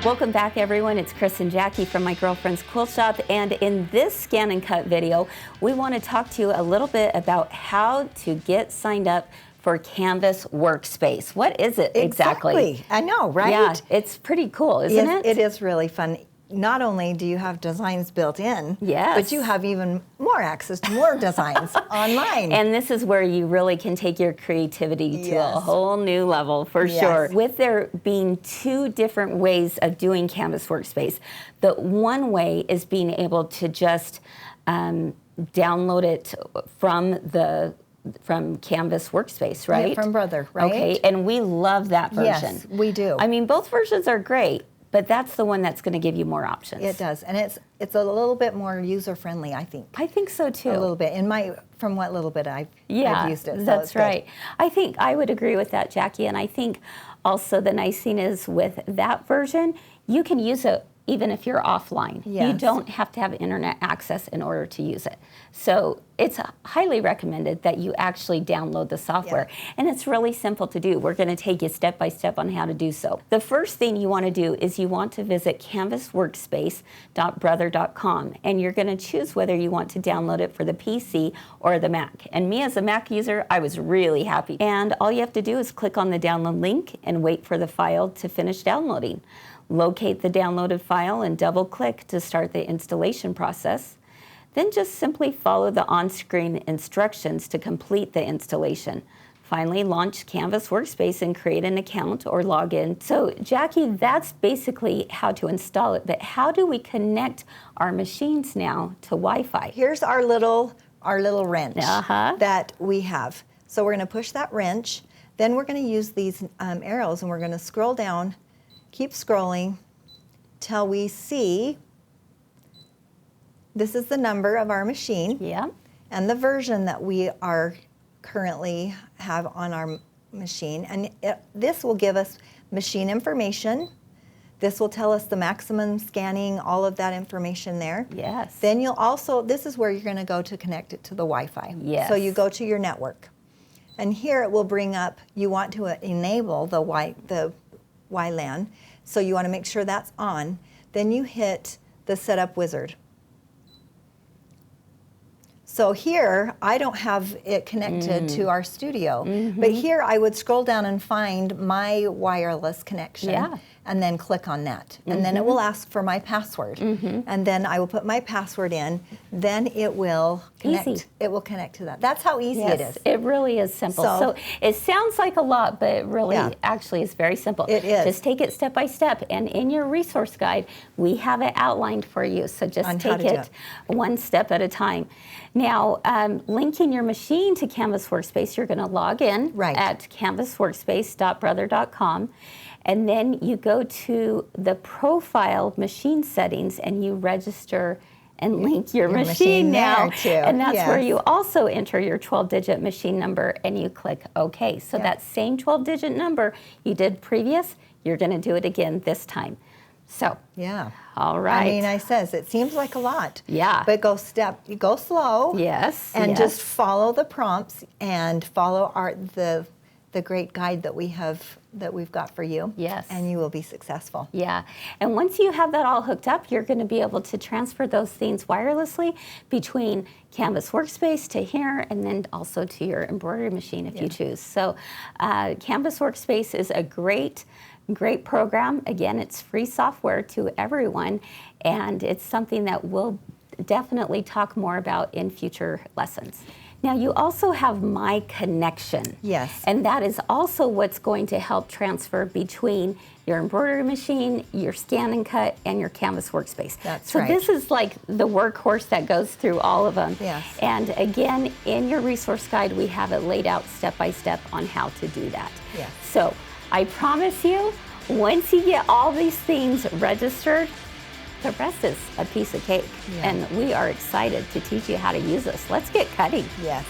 Welcome back, everyone. It's Kris and Jacki from my girlfriend's quilt shop, and in this Scan and Cut video, we want to talk to you a little bit about how to get signed up for Canvas Workspace. What is it exactly? I know, right? Yeah, it's pretty cool, isn't it? It is really fun. Not only do you have designs built in, yes, but you have even more access to more designs online. And this is where you really can take your creativity to a whole new level, for sure. With there being two different ways of doing Canvas Workspace, the one way is being able to just download it from Canvas Workspace, right? Yeah, from Brother, right? Okay, and we love that version. Yes, we do. I mean, both versions are great, but that's the one that's going to give you more options. It does, and it's a little bit more user-friendly, I think. I think so too. A little bit, from what little bit I've used it. So that's right. I think I would agree with that, Jacki, and I think also the nice thing is with that version, you can use it even if you're offline. Yes. You don't have to have internet access in order to use it. So it's highly recommended that you actually download the software. Yeah. And it's really simple to do. We're going to take you step by step on how to do so. The first thing you want to do is you want to visit canvasworkspace.brother.com, and you're going to choose whether you want to download it for the PC or the Mac. And me as a Mac user, I was really happy. And all you have to do is click on the download link and wait for the file to finish downloading. Locate the downloaded file and double-click to start the installation process. Then just simply follow the on-screen instructions to complete the installation. Finally, launch Canvas Workspace and create an account or log in. So, Jacki, that's basically how to install it, but how do we connect our machines now to Wi-Fi? Here's our little wrench that we have. So we're going to push that wrench, then we're going to use these arrows, and we're going to scroll down. Keep scrolling till we see this is the number of our machine and the version that we are currently have on our machine. And this will give us machine information. This will tell us the maximum scanning, all of that information there. Yes. Then you'll also, this is where you're going to go to connect it to the Wi-Fi. Yes. So you go to your network. And here it will bring up, you want to enable the WLAN, so you want to make sure that's on. Then you hit the Setup Wizard. So here, I don't have it connected to our studio, but here I would scroll down and find my wireless connection and then click on that. And then it will ask for my password. And then I will put my password in, then it will connect. Easy. It will connect to that. That's how easy it is. It really is simple. So it sounds like a lot, but it really actually is very simple. It is. Just take it step by step, and in your resource guide, we have it outlined for you. So just take it one step at a time. Now, linking your machine to Canvas Workspace, you're going to log in at canvasworkspace.brother.com, and then you go to the profile machine settings and you register and link your machine now. And that's where you also enter your 12-digit machine number and you click OK. So that same 12-digit number you did previous, you're going to do it again this time. So, all right. I mean, it seems like a lot. Yeah. But go slow. Yes. And just follow the prompts and follow the great guide that we've got for you. Yes. And you will be successful. Yeah. And once you have that all hooked up, you're going to be able to transfer those things wirelessly between Canvas Workspace to here and then also to your embroidery machine if you choose. So Canvas Workspace is a great program. Again, it's free software to everyone, and it's something that we'll definitely talk more about in future lessons. Now, you also have My Connection. Yes. And that is also what's going to help transfer between your embroidery machine, your ScanNCut, and your Canvas Workspace. That's right. So this is like the workhorse that goes through all of them. Yes. And again, in your resource guide, we have it laid out step by step on how to do that. Yes. So I promise you, once you get all these things registered, the rest is a piece of cake. And we are excited to teach you how to use this. Let's get cutting. Yes.